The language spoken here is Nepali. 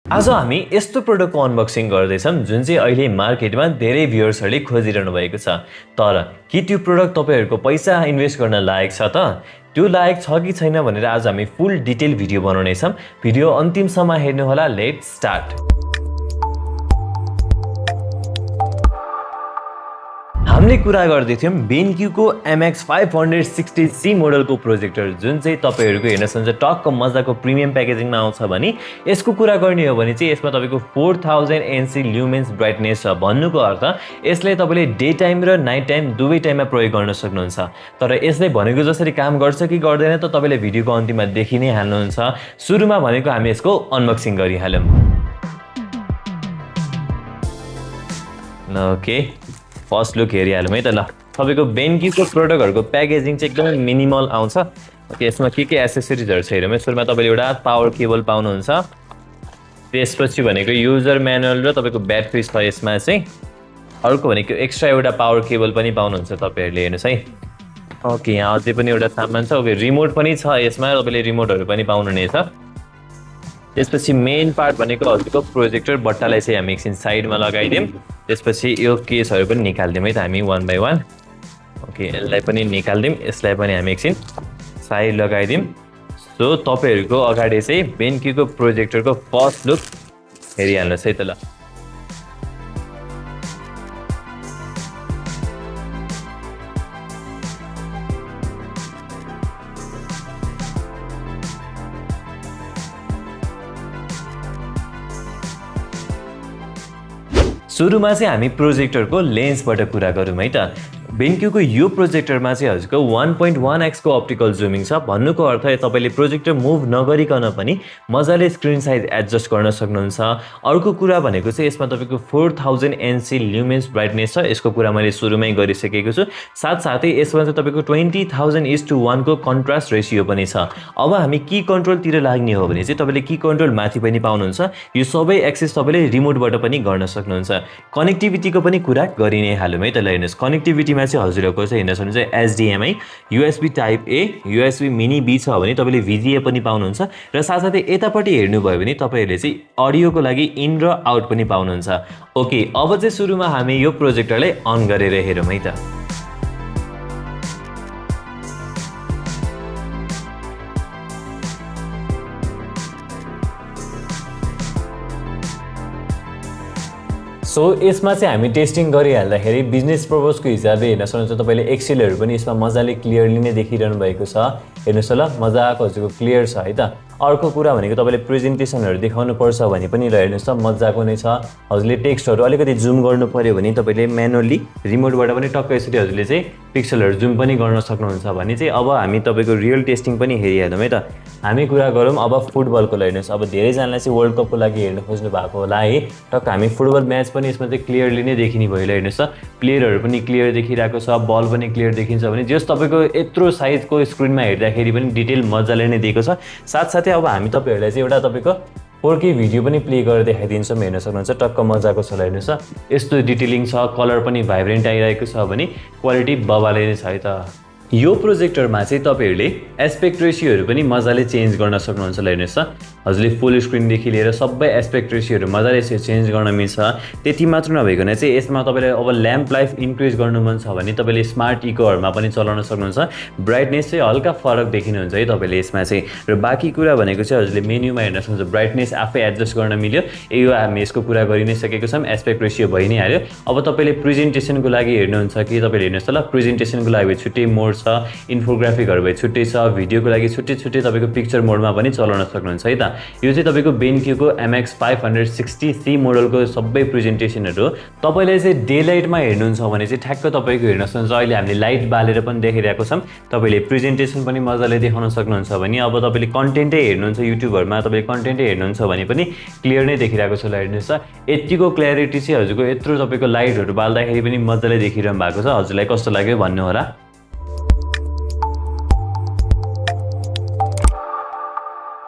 आज हामी यस्तो प्रोडक्टको अनबक्सिङ गर्दैछौँ जुन चाहिँ अहिले मार्केटमा धेरै भ्युअर्सहरूले खोजिरहनु भएको छ। तर के त्यो प्रोडक्ट तपाईँहरूको पैसा इन्भेस्ट गर्न लायक छ त? त्यो लायक छ कि छैन भनेर आज हामी फुल डिटेल भिडियो बनाउनेछौँ। भिडियो अन्तिमसम्म हेर्नुहोला। Let's start. हामीले कुरा गर्दै थियौँ बेन्क्यूको MX 560C मोडलको प्रोजेक्टर जुन चाहिँ तपाईँहरूको हेर्न सक्नुहुन्छ टक्क मजाको प्रिमियम प्याकेजिङमा आउँछ भने यसको कुरा गर्ने हो भने चाहिँ यसमा तपाईँको 4000 NC ल्युमेन्स ब्राइटनेस छ। भन्नुको अर्थ यसले तपाईँले डे टाइम र नाइट टाइम दुवै टाइममा प्रयोग गर्न सक्नुहुन्छ। तर यसले भनेको जसरी काम गर्छ कि गर्दैन त तपाईँले भिडियोको अन्तिममा देखि नै हाल्नुहुन्छ। सुरुमा भनेको हामी यसको अनबक्सिङ गरिहाल्यौँ। ओके, फर्स्ट लुक हेरिहालौँ है त। ल, तपाईँको बेन्क्यूको प्रोडक्टहरूको प्याकेजिङ चाहिँ एकदमै मिनिमल आउँछ। ओके, यसमा के एसेसरिजहरू छ हेरौँ है। सुरुमा तपाईँले एउटा पावर केबल पाउनुहुन्छ। त्यसपछि भनेको युजर म्यानुअल र तपाईँको ब्याट्री छ यसमा चाहिँ। अर्को भनेको एक्स्ट्रा एउटा पावर केबल पनि पाउनुहुन्छ तपाईँहरूले, हेर्नुहोस् है। ओके, यहाँ अझै पनि एउटा सामान छ। ओके, रिमोट पनि छ यसमा, तपाईँले रिमोटहरू पनि पाउनुहुनेछ। त्यसपछि मेन पार्ट भनेको हजुरको प्रोजेक्टर बट्टालाई चाहिँ हामी एकछिन साइडमा लगाइदिउँ। त्यसपछि यो केसहरू पनि निकालिदिउँ है त हामी वान बाई वान। ओके, यसलाई पनि निकालिदिउँ, यसलाई पनि हामी एकछिन साइड लगाइदिउँ। सो तपाईँहरूको अगाडि चाहिँ बेन्क्यूको प्रोजेक्टरको फर्स्ट लुक हेरिहाल्नुहोस् है त। ल, सुरुमा चाहिँ हामी प्रोजेक्टरको लेन्सबाट कुरा गरौँ है त। बेन्क्यूको यो प्रोजेक्टरमा चाहिँ हजुरको 1.1x को अप्टिकल जुमिङ छ। भन्नुको अर्थ तपाईँले प्रोजेक्टर मुभ नगरिकन पनि मजाले स्क्रिन साइज एडजस्ट गर्न सक्नुहुन्छ। अर्को कुरा भनेको चाहिँ यसमा तपाईँको 4000 NC ल्युमेन्स ब्राइटनेस छ। यसको कुरा मैले सुरुमै गरिसकेको छु। साथसाथै यसमा चाहिँ तपाईँको 20,000:1 को कन्ट्रास्ट रेसियो पनि छ। अब हामी की कन्ट्रोलतिर लाग्ने हो भने चाहिँ तपाईँले की कन्ट्रोल माथि पनि पाउनुहुन्छ। यो सबै एक्सेस तपाईँले रिमोटबाट पनि गर्न सक्नुहुन्छ। कनेक्टिभिटीको पनि कुरा गरि नै हालौँ है त। ल, हेर्नुहोस्, कनेक्टिभिटीमा चाहिँ हजुरहरूको चाहिँ हेर्न सक्नुहुन्छ HDMI, USB type A, USB mini B छ भने तपाईँले VGA पनि पाउनुहुन्छ। र साथसाथै यतापट्टि हेर्नुभयो भने तपाईँहरूले चाहिँ अडियोको लागि इन र आउट पनि पाउनुहुन्छ। ओके, अब चाहिँ सुरुमा हामी यो प्रोजेक्टरलाई अन गरेर हेरौँ है त। सो यसमा चाहिँ हामी टेस्टिङ गरिहाल्दाखेरि बिजनेस पर्पजको हिसाबले हेर्न सक्नुहुन्छ तपाईँले एक्सेलहरू पनि यसमा मजाले क्लियरली नै देखिरहनु भएको छ। हेर्नुहोस् ल, मजाको हजुरको क्लियर छ है त। अर्को कुरा भनेको तपाईँले प्रेजेन्टेसनहरू देखाउनु पर्छ भने पनि ल, हेर्नुहोस् त मजाको नै छ। हजुरले टेक्स्टहरू अलिकति जुम गर्नु पऱ्यो भने तपाईँले म्यानुअली रिमोटबाट पनि टक्क यसरी हजुरले चाहिँ पिक्सलहरू जुम पनि गर्न सक्नुहुन्छ भने चाहिँ। अब हामी तपाईँको रियल टेस्टिङ पनि हेरिहालौँ है त। हामी कुरा गरौँ अब फुटबलको। हेर्नुहोस्, अब धेरैजनालाई चाहिँ वर्ल्ड कपको लागि हेर्नु खोज्नु भएको होला है। टक्क हामी फुटबल म्याच पनि यसमा चाहिँ क्लियरली नै देखिने भयो। हेर्नुहोस् त, प्लेयरहरू पनि क्लियर देखिरहेको छ, बल पनि क्लियर देखिन्छ भने जस तपाईँको यत्रो साइजको स्क्रिनमा हेर्दाखेरि पनि डिटेल मजाले नै दिएको छ। साथसाथै अब हामी तपाईँहरूलाई चाहिँ एउटा तपाईँको 4K भिडियो पनि प्ले गरेर देखाइदिन्छौँ। हेर्न सक्नुहुन्छ टक्क मजाको छ। हेर्नुहोस् त, यस्तो डिटेलिङ छ, कलर पनि भाइब्रेन्ट आइरहेको छ भने क्वालिटी बबाले नै छ है त। यो प्रोजेक्टरमा चाहिँ तपाईँहरूले एस्पेक्ट रेसियोहरू पनि मजाले चेन्ज गर्न सक्नुहुन्छ। हेर्नुहोस् त, हजुरले फुल स्क्रिनदेखि लिएर सबै एस्पेक्ट रेसियोहरू मजाले चेन्ज गर्न मिल्छ। त्यति मात्र नभइकन चाहिँ यसमा तपाईँले अब ल्याम्प लाइफ इन्क्रिज गर्नु मन छ भने तपाईँले स्मार्ट इकोहरूमा पनि चलाउन सक्नुहुन्छ। ब्राइटनेस चाहिँ हल्का फरक देखिनुहुन्छ है तपाईँले यसमा चाहिँ। र बाँकी कुरा भनेको चाहिँ हजुरले मेन्युमा हेर्न सक्नुहुन्छ ब्राइटनेस आफै एडजस्ट गर्न मिल्यो। यो हामी यसको कुरा गरि नै सकेको छौँ। एस्पेक्ट रेसियो भइ नै हाल्यो। अब तपाईँले प्रेजेन्टेसनको लागि हेर्नुहुन्छ कि तपाईँले हेर्नुहोस् त ल, प्रेजेन्टेसनको लागि छुट्टै मोड छ, इन्फोग्राफिकहरू भए छुट्टै छ, भिडियोको लागि छुट्टै छुट्टै तपाईँको पिक्चर मोडमा पनि चलाउन सक्नुहुन्छ है त। यो चाहिँ तपाईँको बेन्क्यूको MX 560C मोडलको सबै प्रेजेन्टेसनहरू। तपाईँले चाहिँ डे लाइटमा हेर्नुहुन्छ भने चाहिँ ठ्याक्क तपाईँको हेर्न सक्नुहुन्छ अहिले हामीले लाइट बालेर पनि देखिरहेको छौँ। तपाईँले प्रेजेन्टेसन पनि मजाले देखाउन सक्नुहुन्छ भने अब तपाईँले कन्टेन्टै हेर्नुहुन्छ युट्युबहरूमा, तपाईँले कन्टेन्टै हेर्नुहुन्छ भने पनि क्लियर नै देखिरहेको छ। हेर्नुहोस् त, यतिको क्ल्यारिटी चाहिँ हजुरको यत्रो तपाईँको लाइटहरू बाल्दाखेरि पनि मजाले देखिरहनु भएको छ। हजुरलाई कस्तो लाग्यो भन्नु होला।